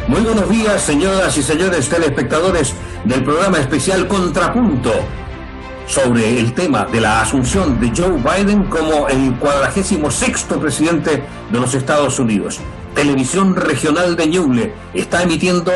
Muy buenos días, señoras y señores telespectadores del programa especial Contrapunto, sobre el tema de la asunción de Joe Biden como el 46º presidente de los Estados Unidos. Televisión Regional de Ñuble está emitiendo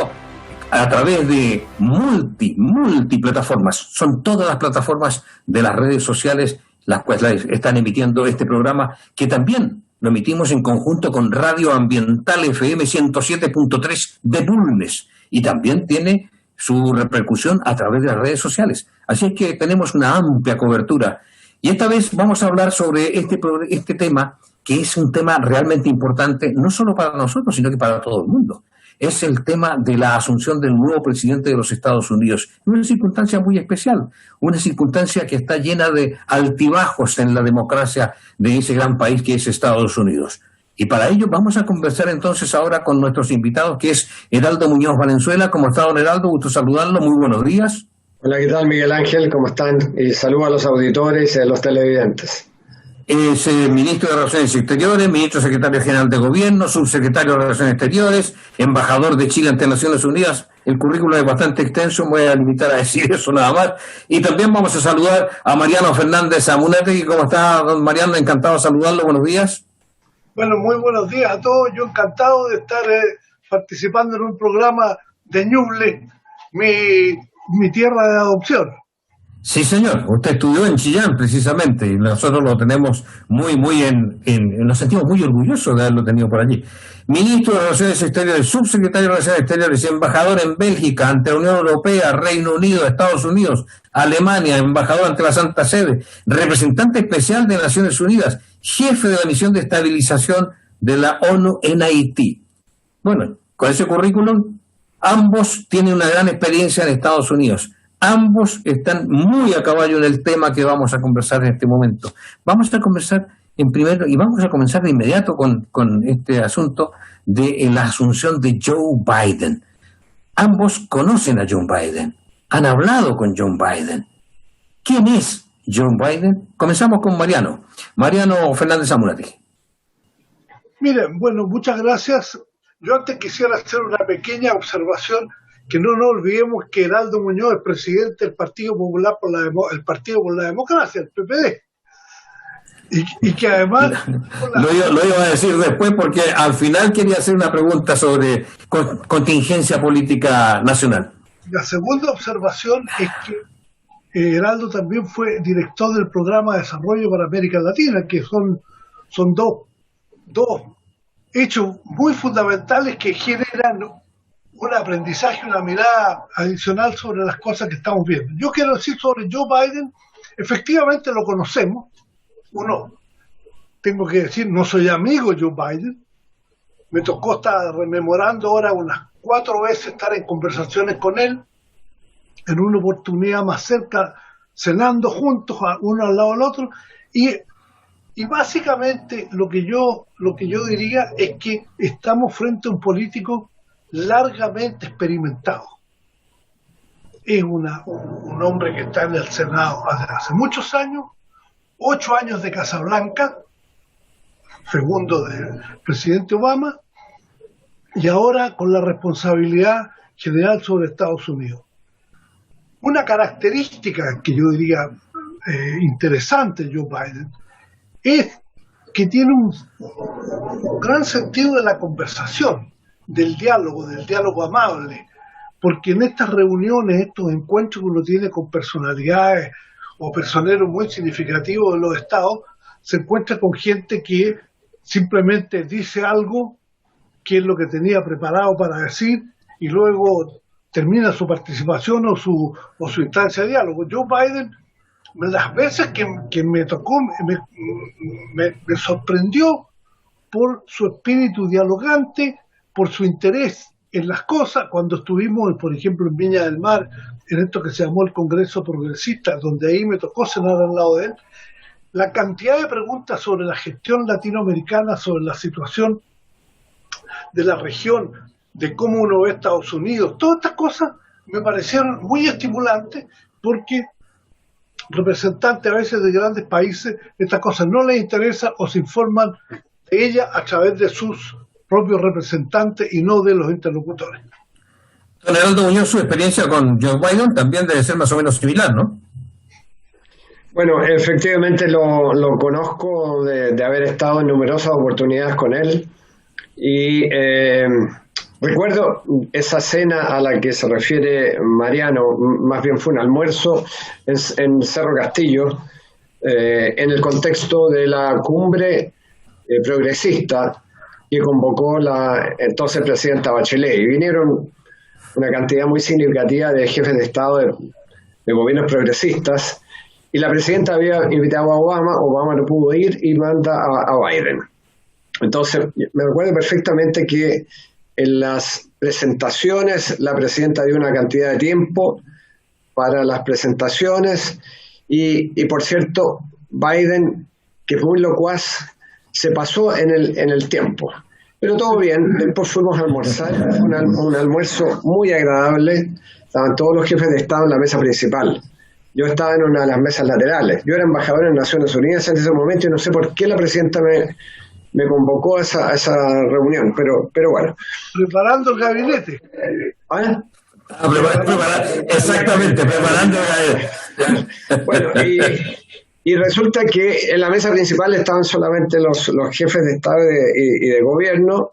a través de multiplataformas. Son todas las plataformas de las redes sociales las cuales están emitiendo este programa, que también lo emitimos en conjunto con Radio Ambiental FM 107.3 de Bulnes, y también tiene su repercusión a través de las redes sociales. Así es que tenemos una amplia cobertura. Y esta vez vamos a hablar sobre este tema, que es un tema realmente importante, no solo para nosotros, sino que para todo el mundo. Es el tema de la asunción del nuevo presidente de los Estados Unidos. Una circunstancia muy especial, una circunstancia que está llena de altibajos en la democracia de ese gran país que es Estados Unidos. Y para ello vamos a conversar entonces ahora con nuestros invitados, que es Heraldo Muñoz Valenzuela. ¿Cómo está, don Heraldo? Gusto saludarlo. Muy buenos días. Hola, ¿qué tal, Miguel Ángel? ¿Cómo están? Y saludo a los auditores y a los televidentes. Es ministro de Relaciones Exteriores, ministro secretario general de Gobierno, subsecretario de Relaciones Exteriores, embajador de Chile ante Naciones Unidas. El currículum es bastante extenso, me voy a limitar a decir eso nada más. Y también vamos a saludar a Mariano Fernández Amunátegui. ¿Cómo está, don Mariano? Encantado de saludarlo. Buenos días. Bueno, muy buenos días a todos. Yo encantado de estar participando en un programa de Ñuble, mi tierra de adopción. Sí, señor. Usted estudió en Chillán, precisamente, y nosotros lo tenemos nos sentimos muy orgullosos de haberlo tenido por allí. Ministro de Relaciones Exteriores, subsecretario de Relaciones Exteriores, embajador en Bélgica, ante la Unión Europea, Reino Unido, Estados Unidos, Alemania, embajador ante la Santa Sede, representante especial de Naciones Unidas, jefe de la misión de estabilización de la ONU en Haití. Bueno, con ese currículum, ambos tienen una gran experiencia en Estados Unidos. Ambos están muy a caballo en el tema que vamos a conversar en este momento. Vamos a conversar y vamos a comenzar de inmediato con este asunto de la asunción de Joe Biden. Ambos conocen a Joe Biden, han hablado con Joe Biden. ¿Quién es Joe Biden? Comenzamos con Mariano Fernández Amunátegui. Miren, bueno, muchas gracias. Yo antes quisiera hacer una pequeña observación, que no nos olvidemos que Heraldo Muñoz es presidente del Partido Popular el Partido por la Democracia, el PPD. Y que además... Lo iba a decir después, porque al final quería hacer una pregunta sobre contingencia política nacional. La segunda observación es que Heraldo también fue director del Programa de Desarrollo para América Latina, que son dos hechos muy fundamentales que generan un aprendizaje, una mirada adicional sobre las cosas que estamos viendo. Yo quiero decir sobre Joe Biden, efectivamente lo conocemos. Uno, tengo que decir, no soy amigo de Joe Biden. Me tocó estar rememorando ahora unas 4 veces estar en conversaciones con él, en una oportunidad más cerca, cenando juntos, uno al lado del otro, y básicamente lo que yo diría es que estamos frente a un político largamente experimentado. Es un hombre que está en el Senado hace muchos años, 8 años de Casa Blanca, segundo del presidente Obama, y ahora con la responsabilidad general sobre Estados Unidos. Una característica que yo diría interesante de Joe Biden es que tiene un gran sentido de la conversación, del diálogo amable, porque en estas reuniones, estos encuentros que uno tiene con personalidades o personeros muy significativos de los estados, se encuentra con gente que simplemente dice algo que es lo que tenía preparado para decir y luego termina su participación o su instancia de diálogo. Joe Biden, las veces que me tocó, me sorprendió por su espíritu dialogante, por su interés en las cosas. Cuando estuvimos, por ejemplo, en Viña del Mar, en esto que se llamó el Congreso Progresista, donde ahí me tocó cenar al lado de él, la cantidad de preguntas sobre la gestión latinoamericana, sobre la situación de la región, de cómo uno ve Estados Unidos, todas estas cosas me parecieron muy estimulantes, porque representantes a veces de grandes países, estas cosas no les interesan o se informan de ellas a través de sus propios representantes y no de los interlocutores. Don Heraldo Muñoz, su experiencia con Joe Biden también debe ser más o menos similar, ¿no? Bueno, efectivamente lo conozco de haber estado en numerosas oportunidades con él y recuerdo esa cena a la que se refiere Mariano, más bien fue un almuerzo en Cerro Castillo, en el contexto de la cumbre progresista que convocó la entonces presidenta Bachelet, y vinieron una cantidad muy significativa de jefes de Estado de gobiernos progresistas, y la presidenta había invitado a Obama no pudo ir y manda a Biden. Entonces, me recuerdo perfectamente que en las presentaciones la presidenta dio una cantidad de tiempo para las presentaciones y por cierto, Biden, que fue muy locuaz, se pasó en el tiempo. Pero todo bien, después fuimos a almorzar, fue un almuerzo muy agradable, estaban todos los jefes de Estado en la mesa principal. Yo estaba en una de las mesas laterales. Yo era embajador en Naciones Unidas en ese momento y no sé por qué la presidenta me convocó a esa reunión, pero bueno. Preparando el gabinete. ¿Ah? Exactamente, preparando el gabinete. Bueno, y resulta que en la mesa principal estaban solamente los jefes de Estado y de gobierno,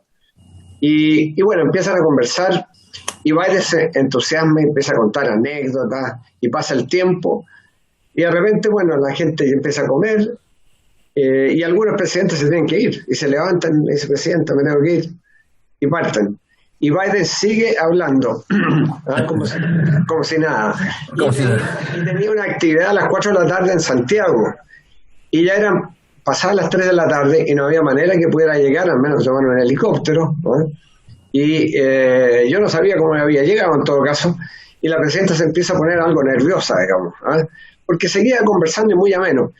y bueno, empiezan a conversar. Y Biden se entusiasma y empieza a contar anécdotas y pasa el tiempo y de repente, bueno, la gente empieza a comer y algunos presidentes se tienen que ir y se levantan y dicen, presidente, me tengo que ir, y parten. Y Biden sigue hablando como si nada. Y tenía una actividad a las 4 de la tarde en Santiago y ya eran pasadas las 3 de la tarde y no había manera que pudiera llegar, al menos tomar un helicóptero, ¿no? Y yo no sabía cómo había llegado en todo caso, y la presidenta se empieza a poner algo nerviosa, digamos, ¿eh? Porque seguía conversando y muy ameno,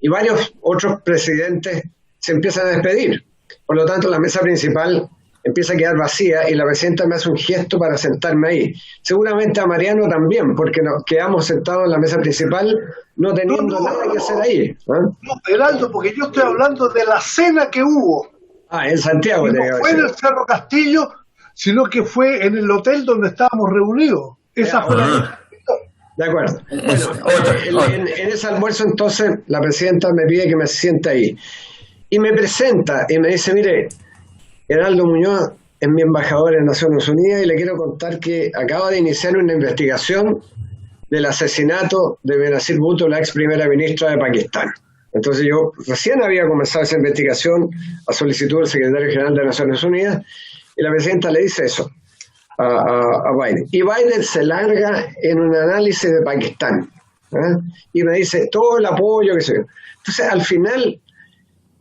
y varios otros presidentes se empiezan a despedir, por lo tanto la mesa principal empieza a quedar vacía y la presidenta me hace un gesto para sentarme ahí, seguramente a Mariano también, porque nos quedamos sentados en la mesa principal no teniendo nada que hacer ahí, ¿eh? No, Heraldo, porque yo estoy hablando de la cena que hubo. En Santiago. Y no fue en el Cerro Castillo, sino que fue en el hotel donde estábamos reunidos. Esa fue la... De acuerdo. Bueno, en ese almuerzo entonces la presidenta me pide que me siente ahí. Y me presenta y me dice, mire, Heraldo Muñoz es mi embajador en Naciones Unidas y le quiero contar que acaba de iniciar una investigación del asesinato de Benazir Bhutto, la ex primera ministra de Pakistán. Entonces yo recién había comenzado esa investigación a solicitud del secretario general de Naciones Unidas y la presidenta le dice eso a Biden. Y Biden se larga en un análisis de Pakistán, ¿eh? Y me dice todo el apoyo que se dio. Entonces al final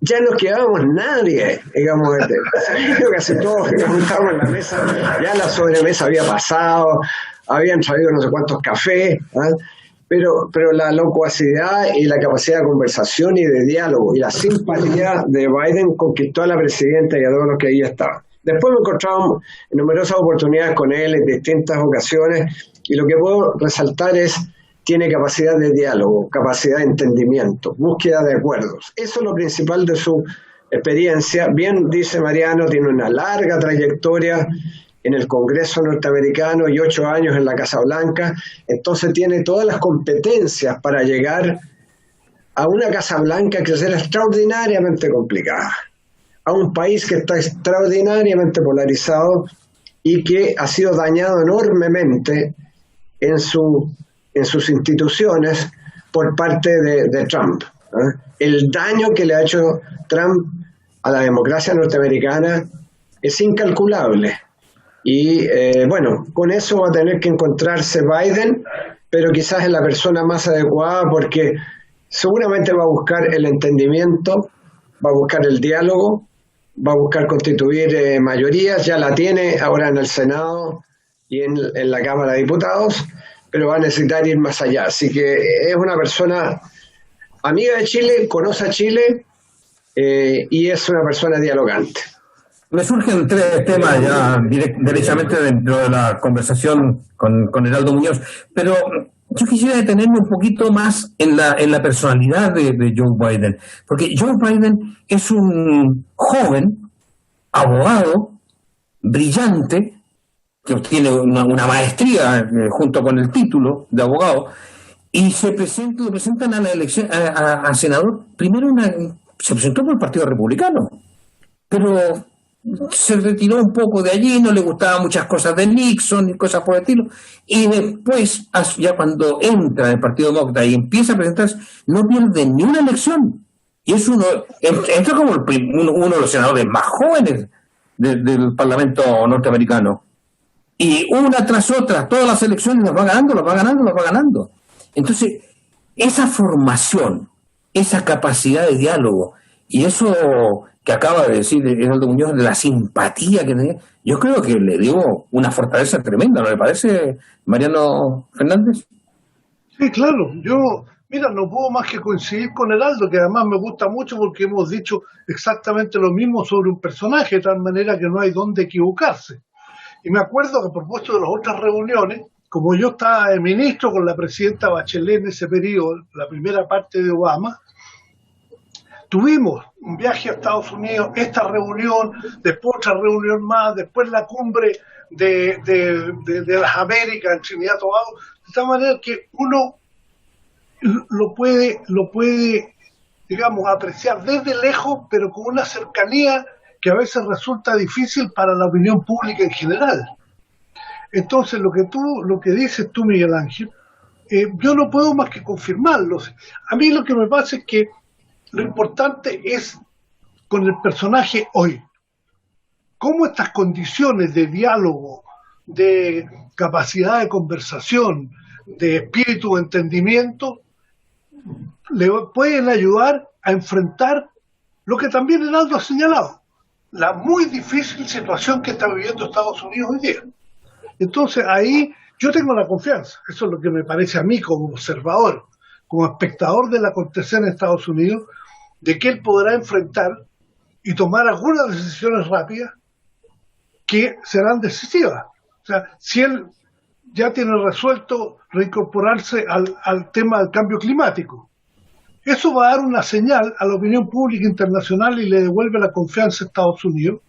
ya no quedábamos nadie, digamos, casi todos que estábamos en la mesa, ya la sobremesa había pasado, habían traído no sé cuántos cafés, ¿eh? Pero la locuacidad y la capacidad de conversación y de diálogo y la simpatía de Biden conquistó a la presidenta y a todos los que ahí estaban. Después me encontraba en numerosas oportunidades con él en distintas ocasiones y lo que puedo resaltar es tiene capacidad de diálogo, capacidad de entendimiento, búsqueda de acuerdos. Eso es lo principal de su experiencia. Bien dice Mariano, tiene una larga trayectoria en el Congreso norteamericano y 8 años en la Casa Blanca, entonces tiene todas las competencias para llegar a una Casa Blanca que será extraordinariamente complicada, a un país que está extraordinariamente polarizado y que ha sido dañado enormemente en sus instituciones por parte de Trump, ¿eh? El daño que le ha hecho Trump a la democracia norteamericana es incalculable. Y bueno, con eso va a tener que encontrarse Biden, pero quizás es la persona más adecuada porque seguramente va a buscar el entendimiento, va a buscar el diálogo, va a buscar constituir mayorías, ya la tiene ahora en el Senado y en la Cámara de Diputados, pero va a necesitar ir más allá. Así que es una persona amiga de Chile, conoce a Chile y es una persona dialogante. Me surgen 3 temas ya derechamente dentro de la conversación con Heraldo Muñoz, pero yo quisiera detenerme un poquito más en la personalidad de Joe Biden, porque Joe Biden es un joven abogado brillante, que obtiene una maestría junto con el título de abogado, y lo presentan a la elección a senador. Primero se presentó por el Partido Republicano, pero se retiró un poco de allí, no le gustaban muchas cosas de Nixon y cosas por el estilo, y después, ya cuando entra en el Partido Demócrata y empieza a presentarse, no pierde ni una elección, y es entra como uno de los senadores más jóvenes del Parlamento norteamericano, y una tras otra, todas las elecciones las va ganando. Entonces, esa formación, esa capacidad de diálogo, y eso que acaba de decir Heraldo Muñoz, de la simpatía que tenía, yo creo que le dio una fortaleza tremenda, ¿no le parece, Mariano Fernández? Sí, claro. Mira, no puedo más que coincidir con Heraldo, que además me gusta mucho porque hemos dicho exactamente lo mismo sobre un personaje, de tal manera que no hay dónde equivocarse. Y me acuerdo que a propósito de las otras reuniones, como yo estaba de ministro con la presidenta Bachelet en ese periodo, la primera parte de Obama, tuvimos un viaje a Estados Unidos, esta reunión, después otra reunión más, después la cumbre de las Américas en Trinidad y Tobago, de tal manera que uno lo puede, digamos, apreciar desde lejos, pero con una cercanía que a veces resulta difícil para la opinión pública en general. Entonces, lo que dices tú, Miguel Ángel, yo no puedo más que confirmarlo. A mí lo que me pasa es que lo importante es con el personaje hoy, cómo estas condiciones de diálogo, de capacidad de conversación, de espíritu de entendimiento, le pueden ayudar a enfrentar lo que también Heraldo ha señalado, la muy difícil situación que está viviendo Estados Unidos hoy día. Entonces ahí yo tengo la confianza, eso es lo que me parece a mí como observador, como espectador del acontecer en Estados Unidos, de que él podrá enfrentar y tomar algunas decisiones rápidas que serán decisivas. O sea, si él ya tiene resuelto reincorporarse al tema del cambio climático, eso va a dar una señal a la opinión pública internacional y le devuelve la confianza a Estados Unidos,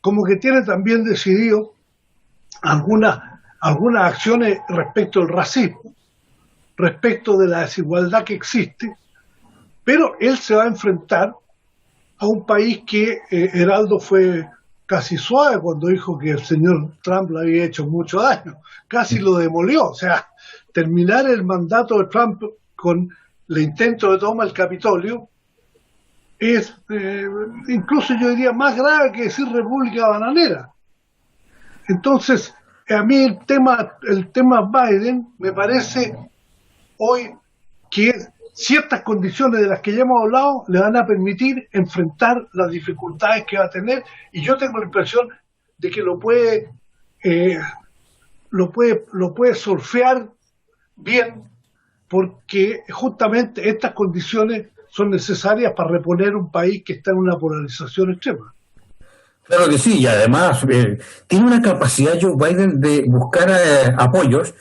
como que tiene también decidido algunas acciones respecto al racismo, respecto de la desigualdad que existe, pero él se va a enfrentar a un país que Heraldo fue casi suave cuando dijo que el señor Trump le había hecho mucho daño, casi lo demolió. O sea, terminar el mandato de Trump con el intento de toma del Capitolio es incluso yo diría más grave que decir república bananera. Entonces, a mí el tema Biden me parece hoy que ciertas condiciones de las que ya hemos hablado le van a permitir enfrentar las dificultades que va a tener, y yo tengo la impresión de que lo puede surfear bien, porque justamente estas condiciones son necesarias para reponer un país que está en una polarización extrema. Claro que sí, y además tiene una capacidad Joe Biden de buscar apoyos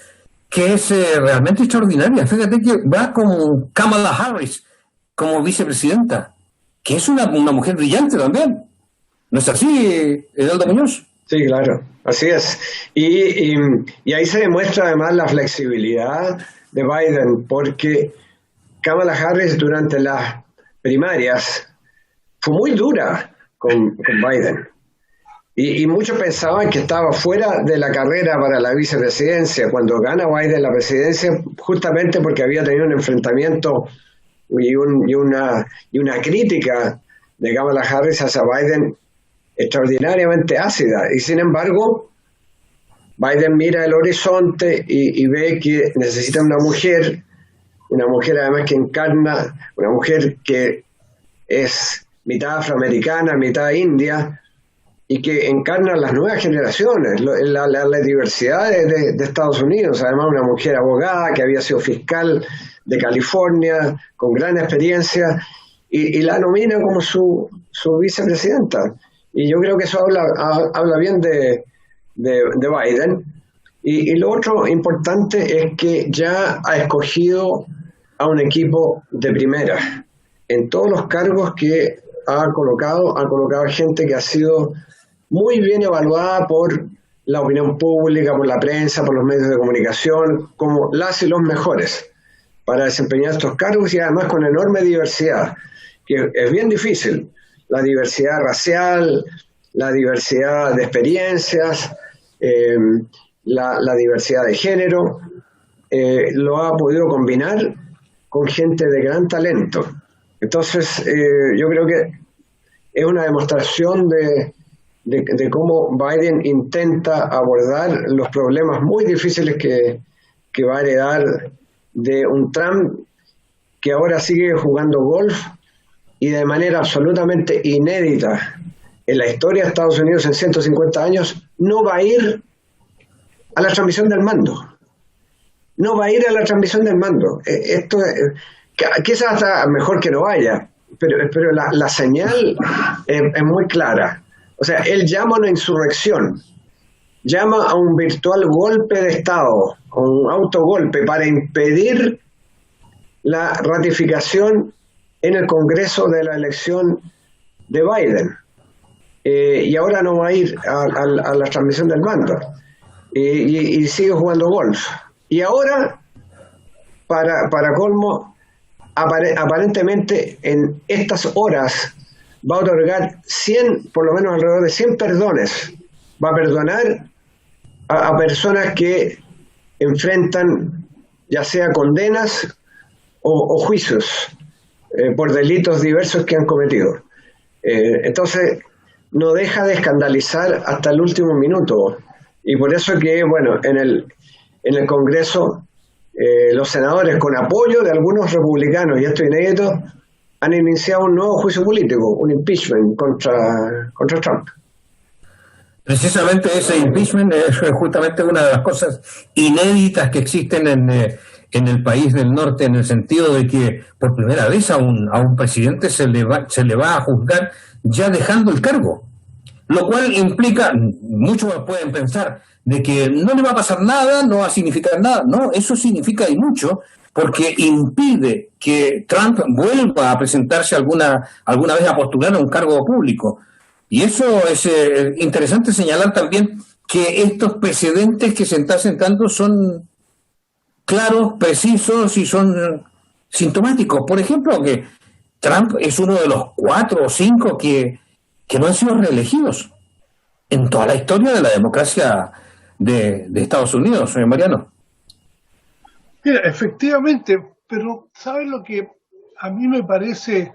que es realmente extraordinaria. Fíjate que va con Kamala Harris como vicepresidenta, que es una mujer brillante también. ¿No es así, Heraldo Muñoz? Sí, claro, así es. Y ahí se demuestra además la flexibilidad de Biden, porque Kamala Harris durante las primarias fue muy dura con Biden. Y muchos pensaban que estaba fuera de la carrera para la vicepresidencia cuando gana Biden la presidencia, justamente porque había tenido un enfrentamiento y una crítica de Kamala Harris hacia Biden extraordinariamente ácida. Y sin embargo, Biden mira el horizonte y ve que necesita una mujer además que encarna, una mujer que es mitad afroamericana, mitad india, y que encarna las nuevas generaciones, la diversidad de Estados Unidos. Además, una mujer abogada que había sido fiscal de California, con gran experiencia, y la nomina como su vicepresidenta. Y yo creo que eso habla bien de Biden. Y lo otro importante es que ya ha escogido a un equipo de primera. En todos los cargos que ha colocado gente que ha sido muy bien evaluada por la opinión pública, por la prensa, por los medios de comunicación, como las y los mejores para desempeñar estos cargos, y además con enorme diversidad, que es bien difícil. La diversidad racial, la diversidad de experiencias, la diversidad de género, lo ha podido combinar con gente de gran talento. Entonces, yo creo que es una demostración de cómo Biden intenta abordar los problemas muy difíciles que va a heredar de un Trump que ahora sigue jugando golf y de manera absolutamente inédita en la historia de Estados Unidos en 150 años, no va a ir a la transmisión del mando. No va a ir a la transmisión del mando. Esto quizás hasta mejor que no vaya, pero la señal es muy clara. O sea, él llama a una insurrección, llama a un virtual golpe de Estado, a un autogolpe para impedir la ratificación en el Congreso de la elección de Biden. Y ahora no va a ir a la transmisión del mando. Y sigue jugando golf. Y ahora, para colmo, aparentemente en estas horas va a otorgar 100, por lo menos alrededor de 100 perdones. Va a perdonar a personas que enfrentan ya sea condenas o juicios por delitos diversos que han cometido. Entonces, no deja de escandalizar hasta el último minuto. Y por eso que, bueno, en el Congreso, los senadores, con apoyo de algunos republicanos, y esto inédito, han iniciado un nuevo juicio político, un impeachment contra Trump. Precisamente ese impeachment es justamente una de las cosas inéditas que existen en el país del norte, en el sentido de que por primera vez a un presidente se le va a juzgar ya dejando el cargo, lo cual implica, muchos pueden pensar, de que no le va a pasar nada, no va a significar nada. No, eso significa y mucho, porque impide que Trump vuelva a presentarse alguna vez a postular a un cargo público. Y eso es interesante señalar también que estos precedentes que se están sentando son claros, precisos y son sintomáticos. Por ejemplo, que Trump es uno de los 4 o 5 que no han sido reelegidos en toda la historia de la democracia de Estados Unidos, Mariano. Mira, efectivamente, pero ¿sabes lo que a mí me parece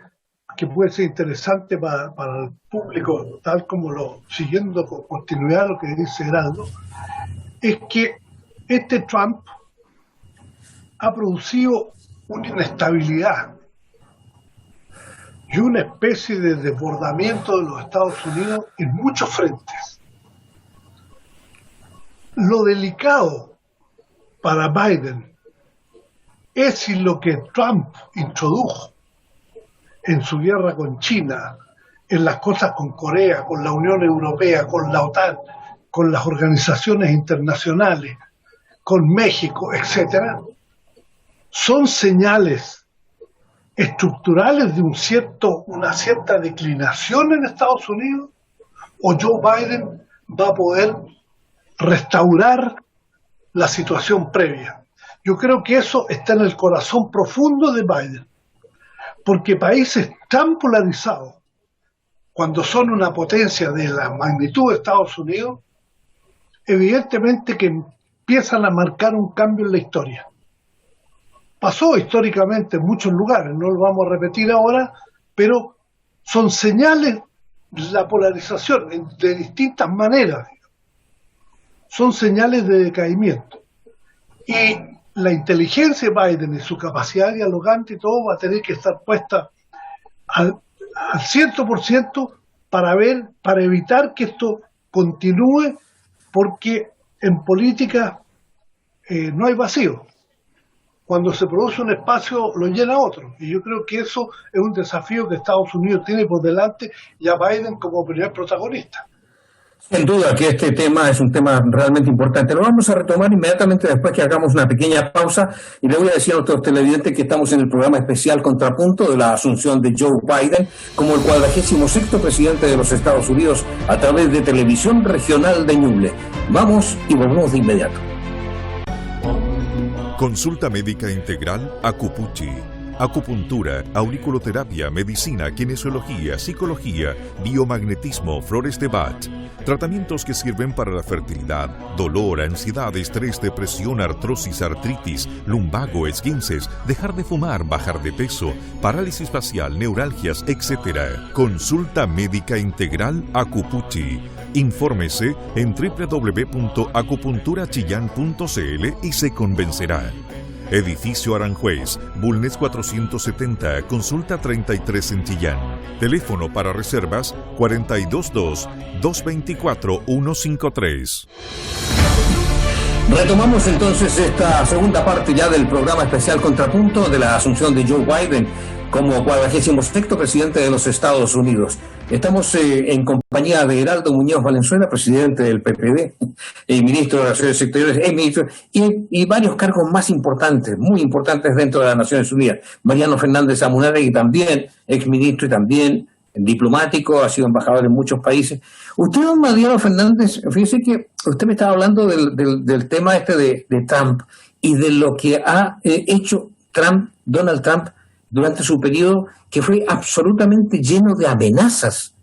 que puede ser interesante para el público, tal como siguiendo con continuidad lo que dice Heraldo? Es que este Trump ha producido una inestabilidad y una especie de desbordamiento de los Estados Unidos en muchos frentes. Lo delicado para Biden es si lo que Trump introdujo en su guerra con China, en las cosas con Corea, con la Unión Europea, con la OTAN, con las organizaciones internacionales, con México, etcétera, son señales estructurales de una cierta declinación en Estados Unidos, o Joe Biden va a poder restaurar la situación previa. Yo creo que eso está en el corazón profundo de Biden, porque países tan polarizados, cuando son una potencia de la magnitud de Estados Unidos, evidentemente que empiezan a marcar un cambio en la historia. Pasó históricamente en muchos lugares, no lo vamos a repetir ahora, pero son señales de la polarización de distintas maneras. Son señales de decaimiento. Y la inteligencia de Biden y su capacidad dialogante y todo va a tener que estar puesta al 100% para evitar que esto continúe, porque en política no hay vacío. Cuando se produce un espacio, lo llena otro. Y yo creo que eso es un desafío que Estados Unidos tiene por delante, y a Biden como primer protagonista. Sin duda que este tema es un tema realmente importante. Lo vamos a retomar inmediatamente después que hagamos una pequeña pausa y le voy a decir a nuestros televidentes que estamos en el programa especial Contrapunto de la asunción de Joe Biden como el 46º presidente de los Estados Unidos a través de Televisión Regional de Ñuble. Vamos y volvemos de inmediato. Consulta médica integral Acupuchi. Acupuntura, auriculoterapia, medicina, kinesiología, psicología, biomagnetismo, flores de Bach. Tratamientos que sirven para la fertilidad, dolor, ansiedad, estrés, depresión, artrosis, artritis, lumbago, esguinces, dejar de fumar, bajar de peso, parálisis facial, neuralgias, etc. Consulta médica integral Acupuchi. Infórmese en www.acupunturachillán.cl y se convencerá. Edificio Aranjuez, Bulnes 470, consulta 33 en Chillán. Teléfono para reservas 422-224-153. Retomamos entonces esta segunda parte ya del programa especial Contrapunto de la asunción de Joe Biden como 46º presidente de los Estados Unidos. Estamos en compañía de Heraldo Muñoz Valenzuela, presidente del PPD, ministro de Relaciones Exteriores, ministro, y varios cargos más importantes, muy importantes dentro de las Naciones Unidas. Mariano Fernández Amunarregui, también exministro y también diplomático, ha sido embajador en muchos países. Usted, don Mariano Fernández, fíjese que usted me estaba hablando del tema este de Trump y de lo que ha hecho Donald Trump, durante su periodo, que fue absolutamente lleno de amenazas.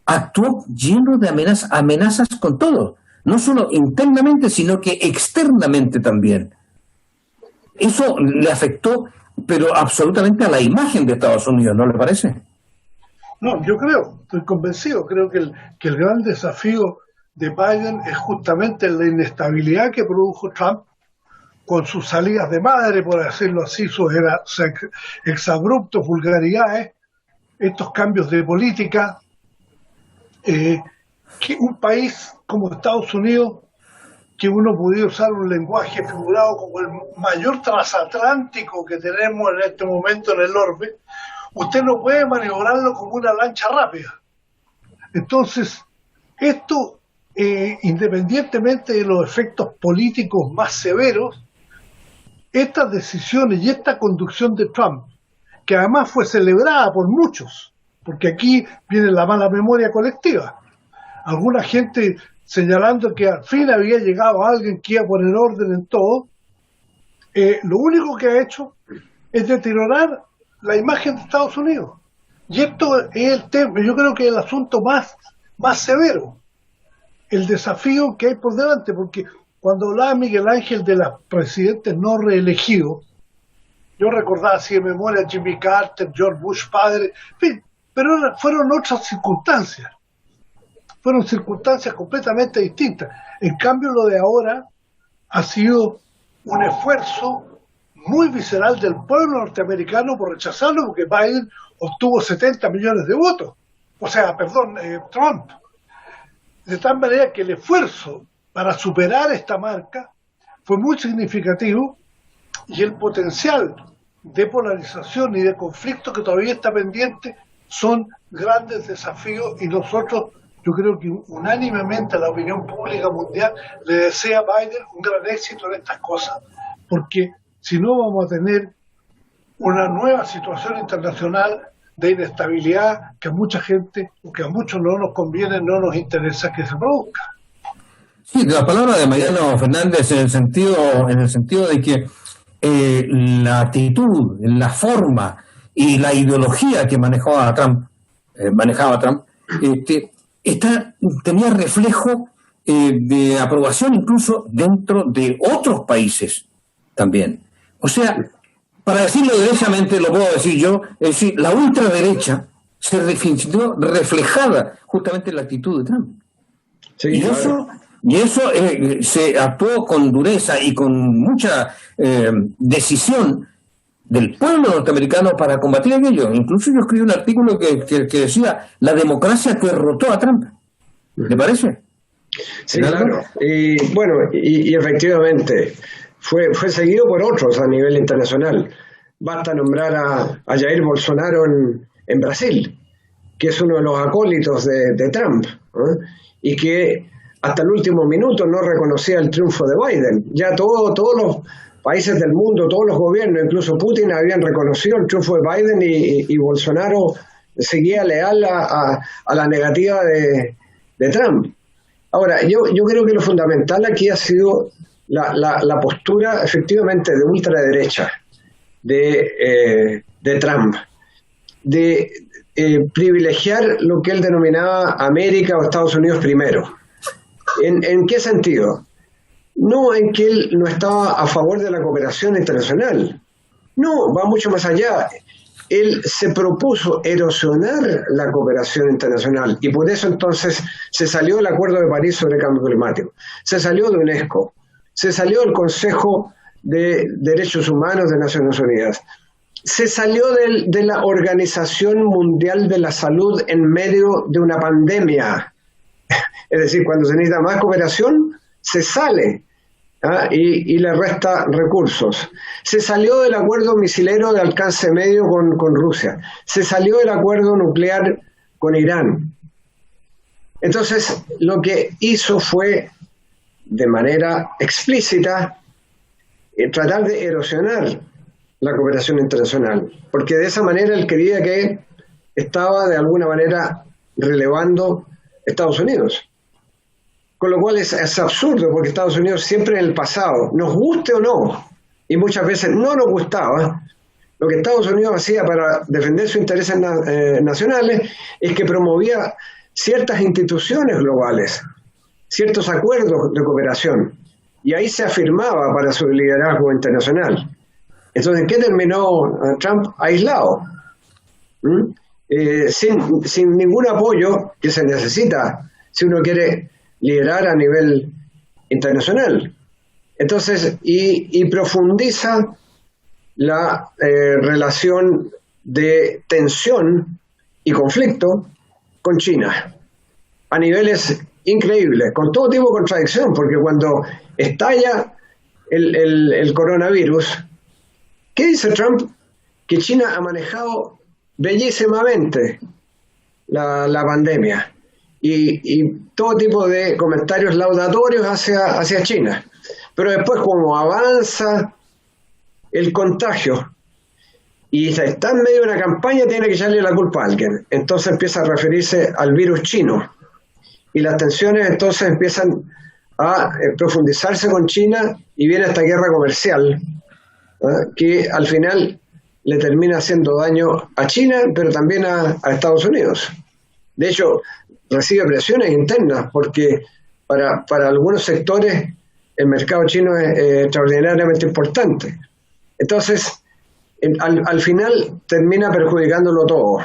Actuó lleno de amenazas con todo, no solo internamente, sino que externamente también. Eso le afectó, pero absolutamente a la imagen de Estados Unidos, ¿no le parece? No, yo estoy convencido, creo que el gran desafío de Biden es justamente la inestabilidad que produjo Trump, con sus salidas de madre, por decirlo así, sus exabruptos, vulgaridades, estos cambios de política, que un país como Estados Unidos, que uno pudiera usar un lenguaje figurado como el mayor transatlántico que tenemos en este momento en el orbe, usted no puede maniobrarlo como una lancha rápida. Entonces, esto, independientemente de los efectos políticos más severos, estas decisiones y esta conducción de Trump, que además fue celebrada por muchos, porque aquí viene la mala memoria colectiva, alguna gente señalando que al fin había llegado alguien que iba a poner orden en todo, lo único que ha hecho es deteriorar la imagen de Estados Unidos. Y esto es el tema, yo creo que es el asunto más severo, el desafío que hay por delante, porque cuando hablaba Miguel Ángel de los presidentes no reelegidos, yo recordaba así de memoria Jimmy Carter, George Bush padre, en fin, pero fueron otras circunstancias. Fueron circunstancias completamente distintas. En cambio, lo de ahora ha sido un esfuerzo muy visceral del pueblo norteamericano por rechazarlo, porque Biden obtuvo 70 millones de votos. Trump. De tal manera que el esfuerzo para superar esta marca fue muy significativo y el potencial de polarización y de conflicto que todavía está pendiente son grandes desafíos, y nosotros, yo creo que unánimemente la opinión pública mundial le desea a Biden un gran éxito en estas cosas, porque si no vamos a tener una nueva situación internacional de inestabilidad que a mucha gente, o que a muchos no nos conviene, no nos interesa que se produzca. Sí, la palabra de Mariano Fernández en el sentido de que la actitud, la forma y la ideología que manejaba Trump, tenía reflejo de aprobación incluso dentro de otros países también. O sea, para decirlo derechamente, lo puedo decir yo, es decir, la ultraderecha se definió reflejada justamente en la actitud de Trump. Sí, y eso se actuó con dureza y con mucha decisión del pueblo norteamericano para combatir aquello. Incluso yo escribí un artículo que decía la democracia que derrotó a Trump. ¿Le parece? Sí, claro. Y bueno, y efectivamente fue seguido por otros a nivel internacional. Basta nombrar a Jair Bolsonaro en Brasil, que es uno de los acólitos de Trump, y que hasta el último minuto no reconocía el triunfo de Biden. Ya todos los países del mundo, todos los gobiernos, incluso Putin, habían reconocido el triunfo de Biden y Bolsonaro seguía leal a la negativa de Trump. Ahora, yo creo que lo fundamental aquí ha sido la postura efectivamente de ultraderecha de Trump, de privilegiar lo que él denominaba América o Estados Unidos primero. ¿En qué sentido? No en que él no estaba a favor de la cooperación internacional. No, va mucho más allá. Él se propuso erosionar la cooperación internacional y por eso entonces se salió del Acuerdo de París sobre el cambio climático, se salió de UNESCO, se salió del Consejo de Derechos Humanos de Naciones Unidas, se salió de la Organización Mundial de la Salud en medio de una pandemia. Es decir, cuando se necesita más cooperación, se sale y le resta recursos. Se salió del acuerdo misilero de alcance medio con Rusia. Se salió del acuerdo nuclear con Irán. Entonces, lo que hizo fue, de manera explícita, tratar de erosionar la cooperación internacional, porque de esa manera él creía que estaba de alguna manera relevando Estados Unidos. Con lo cual es absurdo, porque Estados Unidos siempre en el pasado, nos guste o no, y muchas veces no nos gustaba, lo que Estados Unidos hacía para defender sus intereses nacionales es que promovía ciertas instituciones globales, ciertos acuerdos de cooperación, y ahí se afirmaba para su liderazgo internacional. Entonces, ¿en qué terminó Trump? Aislado, sin ningún apoyo que se necesita si uno quiere liderar a nivel internacional. Entonces, y profundiza la relación de tensión y conflicto con China a niveles increíbles, con todo tipo de contradicción, porque cuando estalla el coronavirus, ¿qué dice Trump? Que China ha manejado bellísimamente la pandemia y todo tipo de comentarios laudatorios hacia China. Pero después, como avanza el contagio y está en medio de una campaña, tiene que echarle la culpa a alguien. Entonces empieza a referirse al virus chino. Y las tensiones entonces empiezan a profundizarse con China y viene esta guerra comercial, que al final le termina haciendo daño a China, pero también a Estados Unidos. De hecho, recibe presiones internas, porque para algunos sectores el mercado chino es extraordinariamente importante. Entonces, al final termina perjudicándolo todo.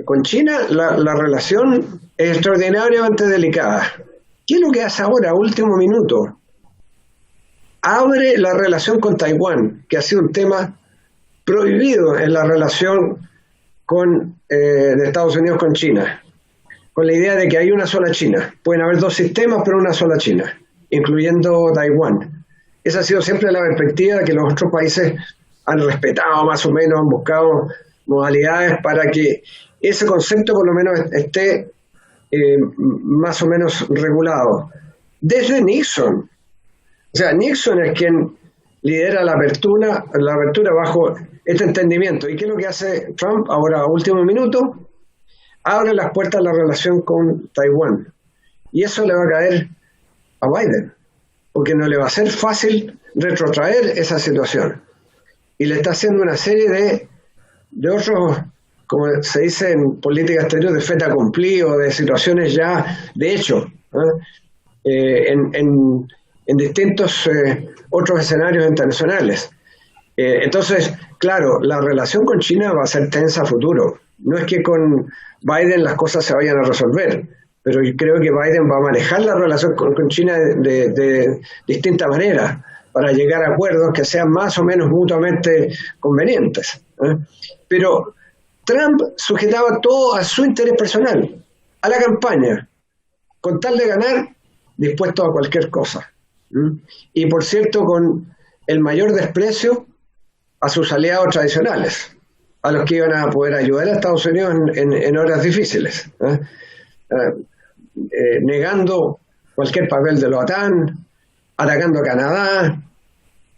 Con China la relación es extraordinariamente delicada. ¿Qué es lo que hace ahora, último minuto? Abre la relación con Taiwán, que ha sido un tema prohibido en la relación de Estados Unidos con China, con la idea de que hay una sola China. Pueden haber dos sistemas, pero una sola China, incluyendo Taiwán. Esa ha sido siempre la perspectiva que los otros países han respetado más o menos, han buscado modalidades para que ese concepto por lo menos esté más o menos regulado. Desde Nixon. O sea, Nixon es quien lidera la apertura bajo este entendimiento. ¿Y qué es lo que hace Trump ahora, a último minuto? Abre las puertas a la relación con Taiwán. Y eso le va a caer a Biden, porque no le va a ser fácil retrotraer esa situación. Y le está haciendo una serie de otros, como se dice en política exterior, de fait accompli o de situaciones ya de hecho, en distintos otros escenarios internacionales. Entonces, claro, la relación con China va a ser tensa a futuro. No es que con Biden las cosas se vayan a resolver, pero yo creo que Biden va a manejar la relación con China de distinta manera para llegar a acuerdos que sean más o menos mutuamente convenientes. Pero Trump sujetaba todo a su interés personal, a la campaña, con tal de ganar, dispuesto a cualquier cosa. Y por cierto, con el mayor desprecio a sus aliados tradicionales. a los que iban a poder ayudar a Estados Unidos en horas difíciles, negando cualquier papel de la OTAN, atacando a Canadá,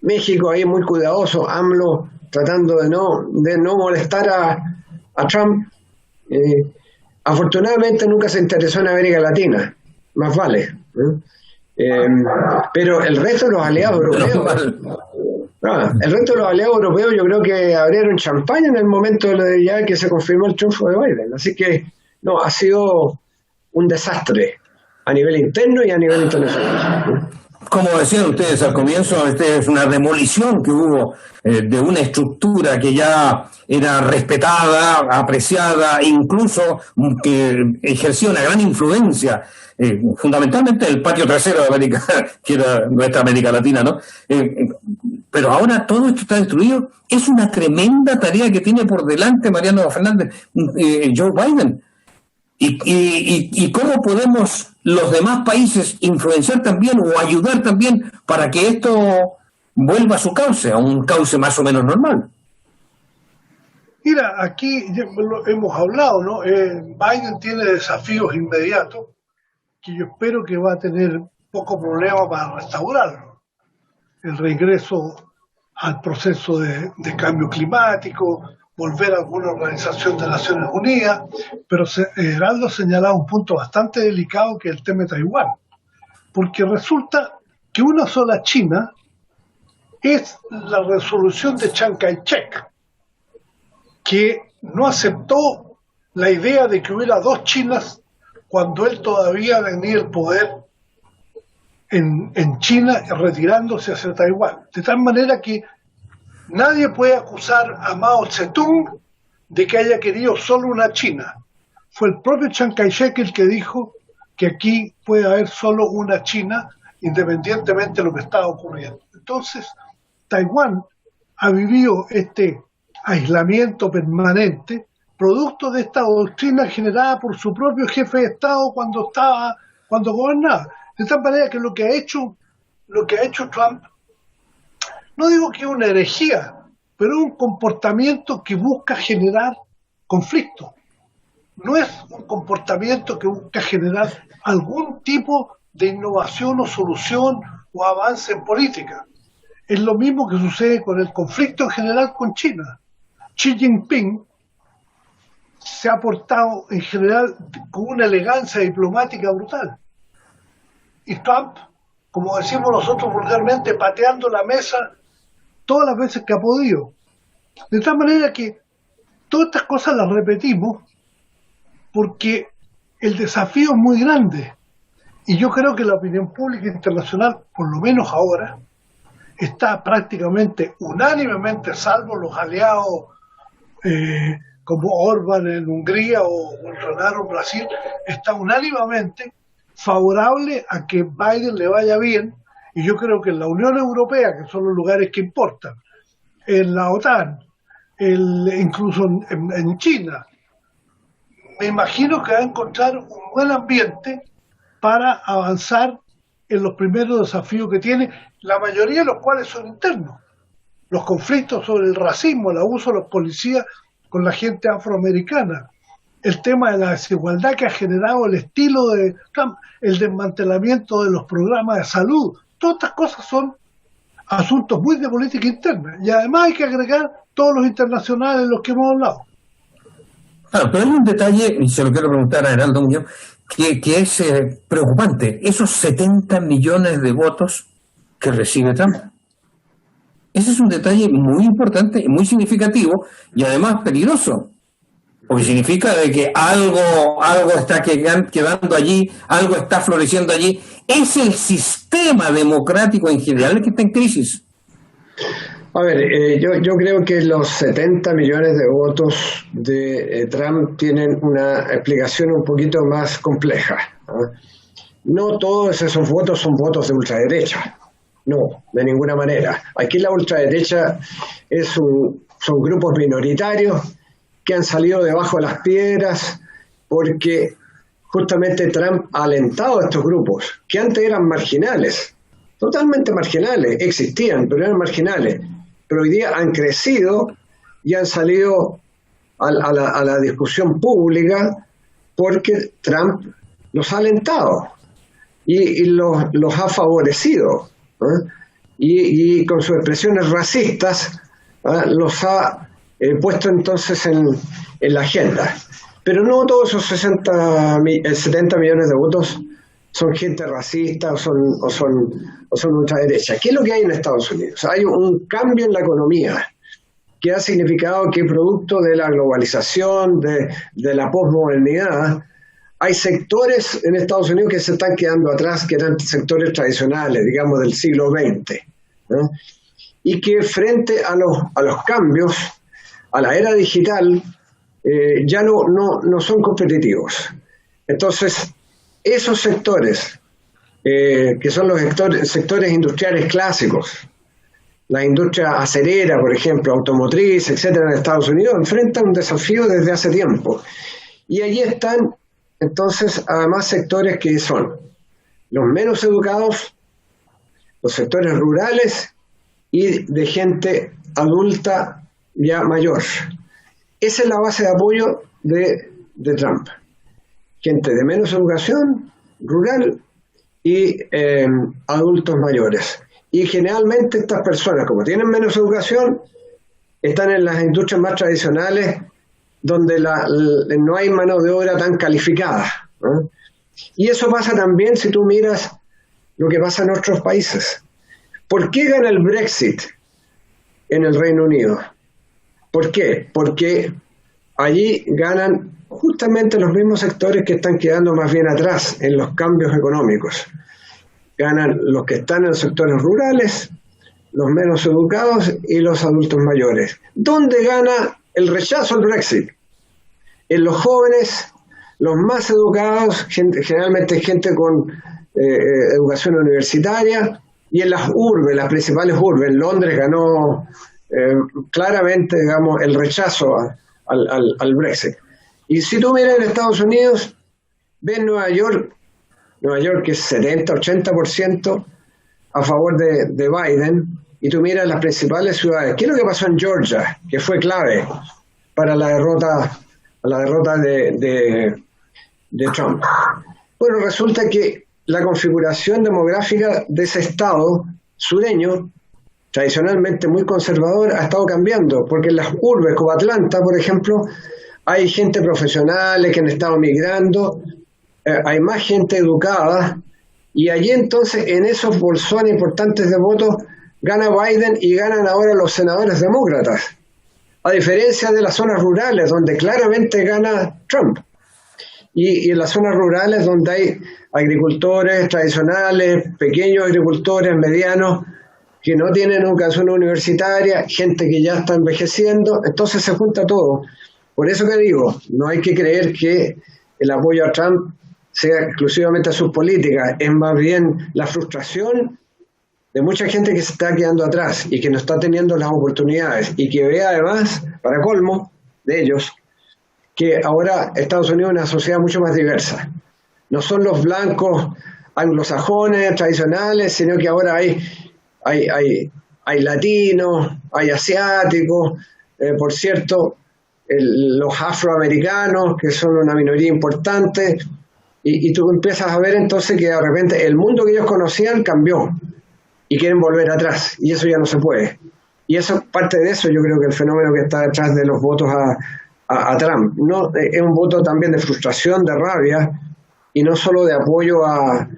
México ahí muy cuidadoso, AMLO tratando de no molestar a Trump. Afortunadamente nunca se interesó en América Latina, más vale, pero el resto de los aliados europeos, yo creo que abrieron champaña en el momento ya que se confirmó el triunfo de Biden, así que no, ha sido un desastre a nivel interno y a nivel internacional. Como decían ustedes al comienzo, es una demolición que hubo de una estructura que ya era respetada, apreciada, incluso que ejercía una gran influencia, fundamentalmente el patio trasero de América, que era nuestra América Latina, ¿no? Pero ahora todo esto está destruido. Es una tremenda tarea que tiene por delante Mariano Fernández, Joe Biden. ¿Y cómo podemos los demás países influenciar también o ayudar también para que esto vuelva a su cauce, a un cauce más o menos normal? Mira, aquí hemos hablado, ¿no? Biden tiene desafíos inmediatos que yo espero que va a tener poco problema para restaurarlo. El regreso al proceso de cambio climático, volver a alguna organización de Naciones Unidas, pero Heraldo señalaba un punto bastante delicado, que es el tema de Taiwán, porque resulta que una sola China es la resolución de Chiang Kai-shek, que no aceptó la idea de que hubiera dos Chinas cuando él todavía tenía el poder en China, retirándose hacia Taiwán, de tal manera que nadie puede acusar a Mao Zedong de que haya querido solo una China. Fue el propio Chiang Kai-shek el que dijo que aquí puede haber solo una China, independientemente de lo que estaba ocurriendo. Entonces, Taiwán ha vivido este aislamiento permanente, producto de esta doctrina generada por su propio jefe de Estado cuando gobernaba. De tal manera que lo que ha hecho Trump, no digo que es una herejía, pero es un comportamiento que busca generar conflicto. No es un comportamiento que busca generar algún tipo de innovación o solución o avance en política. Es lo mismo que sucede con el conflicto en general con China. Xi Jinping se ha portado en general con una elegancia diplomática brutal. Y Trump, como decimos nosotros vulgarmente, pateando la mesa todas las veces que ha podido. De tal manera que todas estas cosas las repetimos porque el desafío es muy grande. Y yo creo que la opinión pública internacional, por lo menos ahora, está prácticamente unánimemente, salvo los aliados como Orbán en Hungría o Bolsonaro en Brasil, está unánimemente favorable a que Biden le vaya bien. Y yo creo que en la Unión Europea, que son los lugares que importan, en la OTAN, incluso en China, me imagino que va a encontrar un buen ambiente para avanzar en los primeros desafíos que tiene, la mayoría de los cuales son internos. Los conflictos sobre el racismo, el abuso de los policías con la gente afroamericana, el tema de la desigualdad que ha generado el estilo de Trump, el desmantelamiento de los programas de salud. Todas estas cosas son asuntos muy de política interna. Y además hay que agregar todos los internacionales de los que hemos hablado. Claro, pero hay un detalle, y se lo quiero preguntar a Heraldo Muñoz, que es preocupante. Esos 70 millones de votos que recibe Trump. Ese es un detalle muy importante, muy significativo y además peligroso. Porque significa de que algo está quedando allí, algo está floreciendo allí. Es el sistema democrático en general el que está en crisis. A ver, yo creo que los 70 millones de votos de Trump tienen una explicación un poquito más compleja. No todos esos votos son votos de ultraderecha. No, de ninguna manera. Aquí la ultraderecha son grupos minoritarios que han salido debajo de las piedras porque justamente Trump ha alentado a estos grupos, que antes eran marginales, totalmente marginales, existían, pero eran marginales, pero hoy día han crecido y han salido a la discusión pública porque Trump los ha alentado y los ha favorecido, y con sus expresiones racistas los ha puesto entonces en la agenda. Pero no todos esos 70 millones de votos son gente racista o son ultraderecha. ¿Qué es lo que hay en Estados Unidos? Hay un cambio en la economía que ha significado que, producto de la globalización, de la posmodernidad, hay sectores en Estados Unidos que se están quedando atrás, que eran sectores tradicionales, digamos, del siglo XX, ¿no? Y que frente a los cambios, a la era digital, ya no son competitivos. Entonces, esos sectores, que son los sectores industriales clásicos, la industria acerera, por ejemplo, automotriz, etcétera, en Estados Unidos, enfrentan un desafío desde hace tiempo. Y allí están, entonces, además, sectores que son los menos educados, los sectores rurales y de gente adulta ya mayor. Esa es la base de apoyo de Trump. Gente de menos educación, rural y adultos mayores. Y generalmente estas personas, como tienen menos educación, están en las industrias más tradicionales donde no hay mano de obra tan calificada, ¿no? Y eso pasa también si tú miras lo que pasa en otros países. ¿Por qué gana el Brexit en el Reino Unido? ¿Por qué? Porque allí ganan justamente los mismos sectores que están quedando más bien atrás en los cambios económicos. Ganan los que están en los sectores rurales, los menos educados y los adultos mayores. ¿Dónde gana el rechazo al Brexit? En los jóvenes, los más educados, generalmente gente con educación universitaria, y en las urbes, las principales urbes. En Londres ganó claramente, digamos, el rechazo al Brexit. Y si tú miras en Estados Unidos, ves Nueva York que es 70-80% a favor de Biden, y tú miras las principales ciudades. ¿Qué es lo que pasó en Georgia, que fue clave para la derrota de Trump? Bueno, resulta que la configuración demográfica de ese estado sureño, tradicionalmente muy conservador, ha estado cambiando, porque en las urbes como Atlanta, por ejemplo, hay gente profesional que han estado migrando, hay más gente educada, y allí entonces en esos bolsones importantes de votos gana Biden y ganan ahora los senadores demócratas, a diferencia de las zonas rurales donde claramente gana Trump, y en las zonas rurales donde hay agricultores tradicionales, pequeños agricultores, medianos, que no tienen educación universitaria, gente que ya está envejeciendo, entonces se junta todo. Por eso que digo, no hay que creer que el apoyo a Trump sea exclusivamente a sus políticas, es más bien la frustración de mucha gente que se está quedando atrás y que no está teniendo las oportunidades, y que ve además, para colmo de ellos, que ahora Estados Unidos es una sociedad mucho más diversa. No son los blancos anglosajones tradicionales, sino que ahora hay latinos, hay asiáticos, por cierto, los afroamericanos, que son una minoría importante, y tú empiezas a ver entonces que de repente el mundo que ellos conocían cambió y quieren volver atrás, y eso ya no se puede. Y eso, parte de eso, yo creo que el fenómeno que está detrás de los votos a Trump no es un voto también de frustración, de rabia, y no solo de apoyo a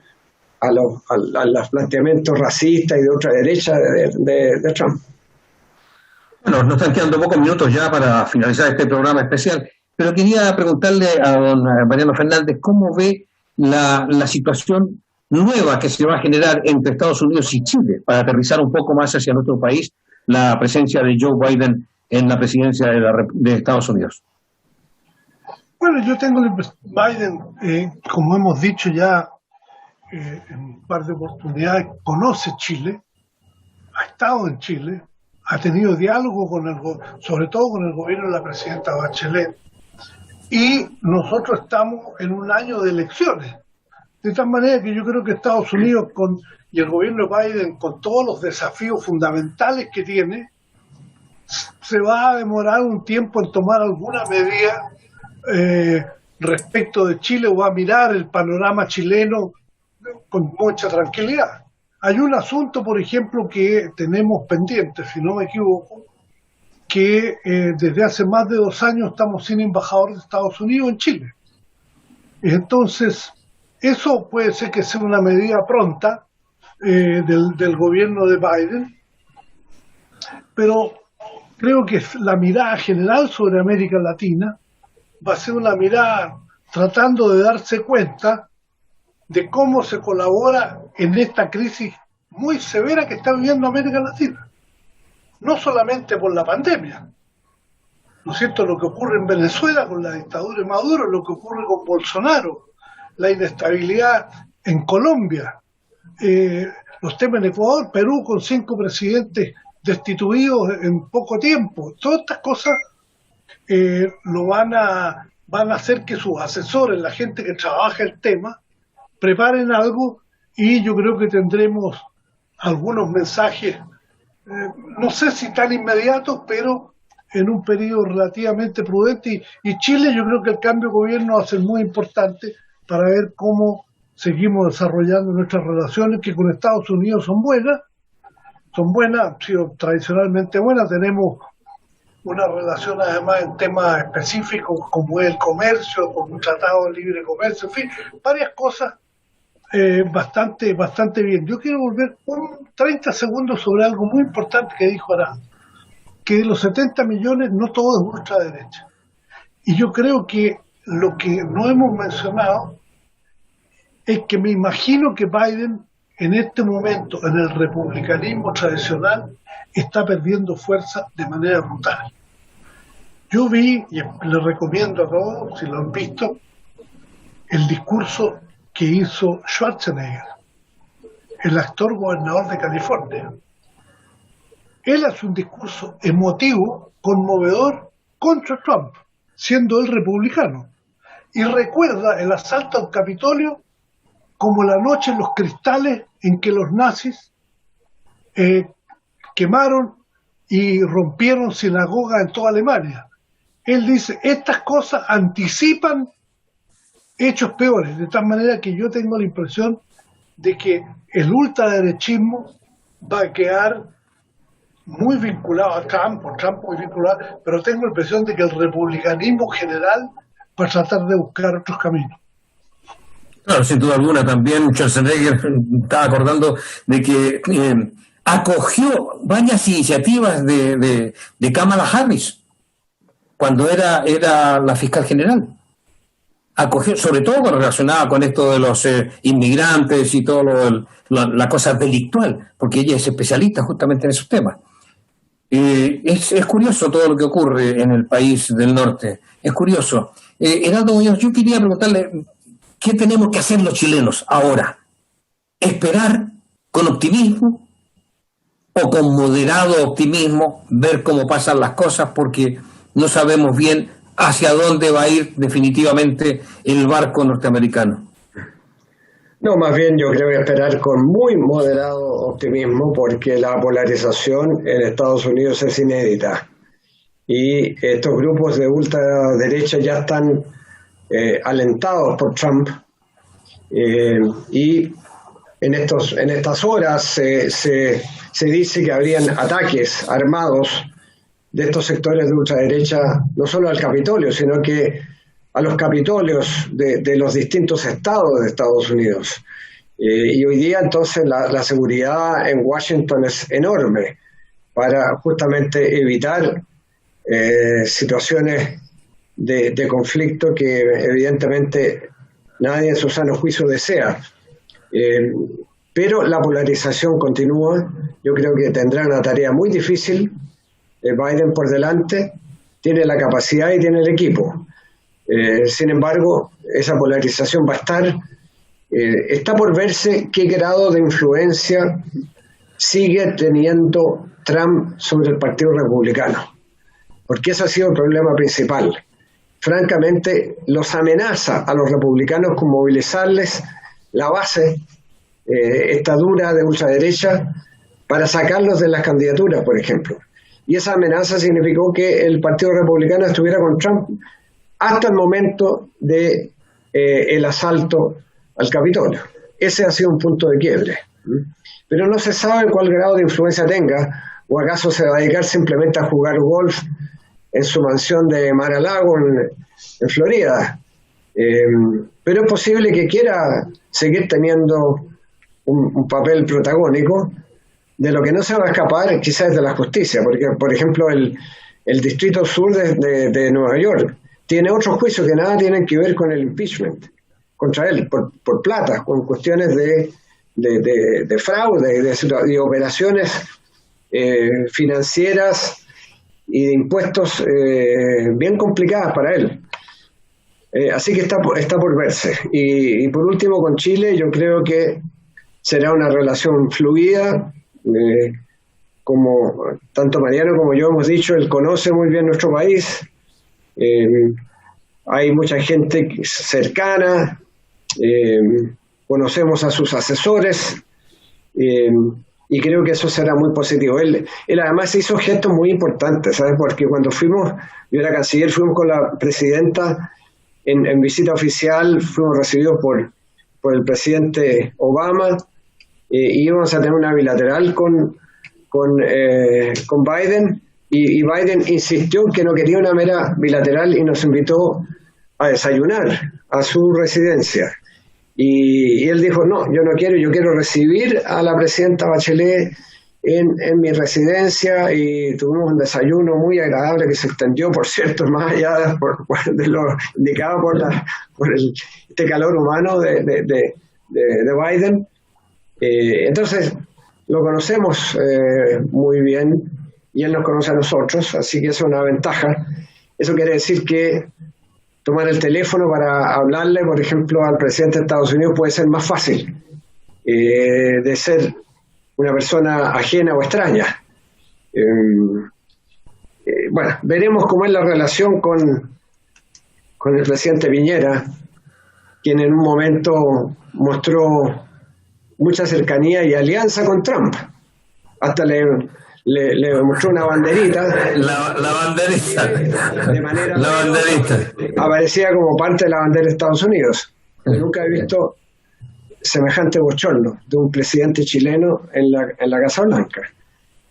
los planteamientos racistas y de ultraderecha de Trump. Bueno, nos están quedando pocos minutos ya para finalizar este programa especial, pero quería preguntarle a don Mariano Fernández cómo ve la situación nueva que se va a generar entre Estados Unidos y Chile, para aterrizar un poco más hacia nuestro país, la presencia de Joe Biden en la presidencia de Estados Unidos. Bueno, yo tengo Biden, como hemos dicho ya en un par de oportunidades, conoce Chile, ha estado en Chile, ha tenido diálogo sobre todo con el gobierno de la presidenta Bachelet, y nosotros estamos en un año de elecciones, de tal manera que yo creo que Estados Unidos y el gobierno de Biden, con todos los desafíos fundamentales que tiene, se va a demorar un tiempo en tomar alguna medida respecto de Chile, o va a mirar el panorama chileno con mucha tranquilidad. Hay un asunto, por ejemplo, que tenemos pendiente, si no me equivoco, que desde hace más de 2 años estamos sin embajador de Estados Unidos en Chile. Entonces, eso puede ser que sea una medida pronta del gobierno de Biden, pero creo que la mirada general sobre América Latina va a ser una mirada tratando de darse cuenta de cómo se colabora en esta crisis muy severa que está viviendo América Latina. No solamente por la pandemia, ¿no es cierto? Lo que ocurre en Venezuela con la dictadura de Maduro, lo que ocurre con Bolsonaro, la inestabilidad en Colombia, los temas en Ecuador, Perú con 5 presidentes destituidos en poco tiempo. Todas estas cosas van a hacer que sus asesores, la gente que trabaja el tema, preparen algo, y yo creo que tendremos algunos mensajes, no sé si tan inmediatos, pero en un periodo relativamente prudente, y Chile, yo creo que el cambio de gobierno va a ser muy importante para ver cómo seguimos desarrollando nuestras relaciones, que con Estados Unidos son buenas, han sido tradicionalmente buenas. Tenemos una relación además en temas específicos como el comercio, con un tratado de libre comercio, en fin, varias cosas bastante bien. Yo quiero volver 30 segundos sobre algo muy importante que dijo Arán, que de los 70 millones no todo es ultraderecha. Y yo creo que lo que no hemos mencionado es que me imagino que Biden en este momento, en el republicanismo tradicional, está perdiendo fuerza de manera brutal. Yo vi, y le recomiendo a todos, si lo han visto, el discurso que hizo Schwarzenegger, el actor gobernador de California. Él hace un discurso emotivo, conmovedor, contra Trump, siendo él republicano, y recuerda el asalto al Capitolio como la noche en los cristales en que los nazis quemaron y rompieron sinagogas en toda Alemania. Él dice, estas cosas anticipan hechos peores, de tal manera que yo tengo la impresión de que el ultraderechismo va a quedar muy vinculado a Trump, o Trump muy vinculado, pero tengo la impresión de que el republicanismo general va a tratar de buscar otros caminos. Claro, sin duda alguna. También Schwarzenegger estaba acordando de que acogió varias iniciativas de Kamala Harris cuando era la fiscal general. Acogió, sobre todo relacionada con esto de los inmigrantes y todo la cosa delictual, porque ella es especialista justamente en esos temas. Es curioso todo lo que ocurre en el país del norte. Es curioso. Heraldo Muñoz, yo quería preguntarle, ¿qué tenemos que hacer los chilenos ahora? ¿Esperar con optimismo o con moderado optimismo, ver cómo pasan las cosas, porque no sabemos bien hacia dónde va a ir definitivamente el barco norteamericano? No, más bien yo creo que esperar con muy moderado optimismo, porque la polarización en Estados Unidos es inédita y estos grupos de ultraderecha ya están alentados por Trump, y en estas horas se dice que habrían ataques armados de estos sectores de ultraderecha, no solo al Capitolio, sino que a los capitolios de los distintos estados de Estados Unidos. Y hoy día entonces la seguridad en Washington es enorme para justamente evitar situaciones de conflicto que evidentemente nadie en su sano juicio desea. Pero la polarización continúa. Yo creo que tendrá una tarea muy difícil. Biden por delante tiene la capacidad y tiene el equipo. Sin embargo, esa polarización va a estar. Está por verse qué grado de influencia sigue teniendo Trump sobre el Partido Republicano, porque ese ha sido el problema principal. Francamente, los amenaza a los republicanos con movilizarles la base esta dura de ultraderecha para sacarlos de las candidaturas, por ejemplo. y esa amenaza significó que el Partido Republicano estuviera con Trump hasta el momento de el asalto al Capitolio. Ese ha sido un punto de quiebre. Pero no se sabe cuál grado de influencia tenga, o acaso se va a dedicar simplemente a jugar golf en su mansión de Mar-a-Lago en Florida. Pero es posible que quiera seguir teniendo un papel protagónico. De lo que no se va a escapar quizás es de la justicia, porque por ejemplo el Distrito Sur de Nueva York tiene otros juicios que nada tienen que ver con el impeachment contra él, por plata, con cuestiones de fraude, de operaciones financieras y de impuestos bien complicadas para él. Así que está por verse. Y por último, con Chile, yo creo que será una relación fluida. Como tanto Mariano como yo hemos dicho, él conoce muy bien nuestro país. Hay mucha gente cercana, conocemos a sus asesores, y creo que eso será muy positivo. Él además hizo gestos muy importantes, ¿sabes? Porque cuando yo era canciller, fuimos con la presidenta en visita oficial, fuimos recibidos por el presidente Obama, y íbamos a tener una bilateral con Biden, y Biden insistió en que no quería una mera bilateral y nos invitó a desayunar a su residencia. Y él dijo, no, yo no quiero, yo quiero recibir a la presidenta Bachelet en mi residencia, y tuvimos un desayuno muy agradable que se extendió, por cierto, más allá de lo indicado por este calor humano de Biden. Entonces, lo conocemos muy bien, y él nos conoce a nosotros, así que eso es una ventaja. Eso quiere decir que tomar el teléfono para hablarle, por ejemplo, al presidente de Estados Unidos puede ser más fácil de ser una persona ajena o extraña. Bueno, veremos cómo es la relación con el presidente Piñera, quien en un momento mostró mucha cercanía y alianza con Trump. Hasta le mostró una banderita. La banderita. De manera la banderita. Aparecía como parte de la bandera de Estados Unidos. Nunca he visto semejante bochorno de un presidente chileno en la Casa Blanca.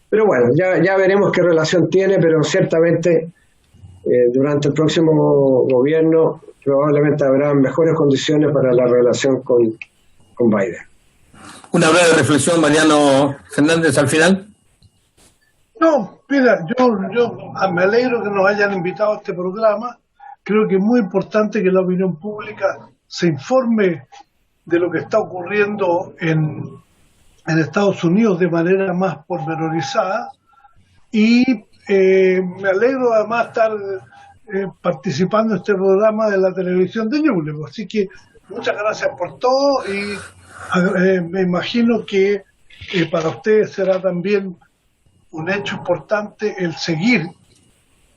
Pero bueno, ya veremos qué relación tiene, pero ciertamente durante el próximo gobierno probablemente habrá mejores condiciones para la relación con Biden. Una breve reflexión, Mariano Fernández, al final. No, mira, yo me alegro que nos hayan invitado a este programa. Creo que es muy importante que la opinión pública se informe de lo que está ocurriendo en Estados Unidos de manera más pormenorizada, y me alegro además estar participando en este programa de la televisión de Ñuble. Así que muchas gracias por todo, y me imagino que para ustedes será también un hecho importante el seguir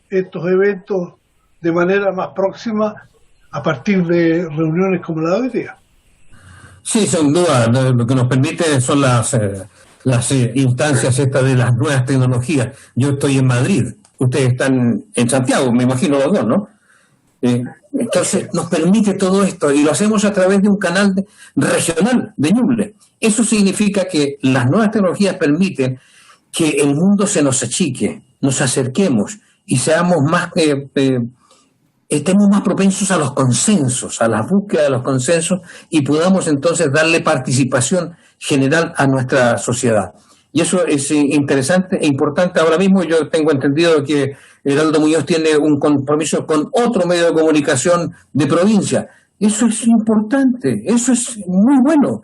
estos eventos de manera más próxima a partir de reuniones como la de hoy día. Sí, sin duda, lo que nos permite son las instancias estas de las nuevas tecnologías. Yo estoy en Madrid, ustedes están en Santiago, me imagino los dos, ¿no? Entonces nos permite todo esto, y lo hacemos a través de un canal regional de Ñuble. Eso significa que las nuevas tecnologías permiten que el mundo se nos achique, nos acerquemos y seamos más estemos más propensos a los consensos, a la búsqueda de los consensos, y podamos entonces darle participación general a nuestra sociedad. Y eso es interesante e importante. Ahora mismo yo tengo entendido que Heraldo Muñoz tiene un compromiso con otro medio de comunicación de provincia. Eso es importante, eso es muy bueno.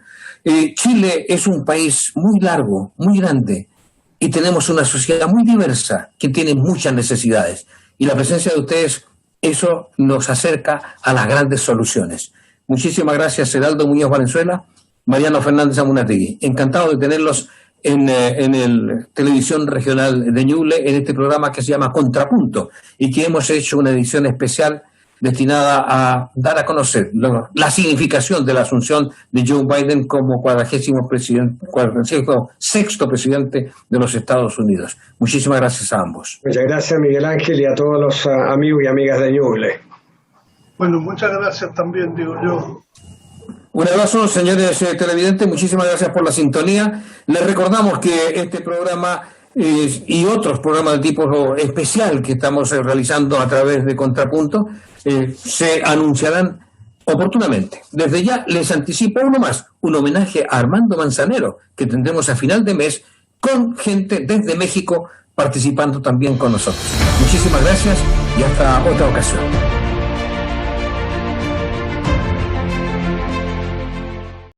Chile es un país muy largo, muy grande, y tenemos una sociedad muy diversa que tiene muchas necesidades. Y la presencia de ustedes, eso nos acerca a las grandes soluciones. Muchísimas gracias, Heraldo Muñoz Valenzuela, Mariano Fernández Amunátegui. Encantado de tenerlos en el Televisión Regional de Ñuble, en este programa que se llama Contrapunto, y que hemos hecho una edición especial destinada a dar a conocer la significación de la asunción de Joe Biden como 46º presidente de los Estados Unidos. Muchísimas gracias a ambos. Muchas gracias, Miguel Ángel, y a todos los amigos y amigas de Ñuble. Bueno, muchas gracias también, digo yo. Un abrazo, señores televidentes, muchísimas gracias por la sintonía. Les recordamos que este programa y otros programas de tipo especial que estamos realizando a través de Contrapunto se anunciarán oportunamente. Desde ya les anticipo uno más, un homenaje a Armando Manzanero, que tendremos a final de mes con gente desde México participando también con nosotros. Muchísimas gracias y hasta otra ocasión.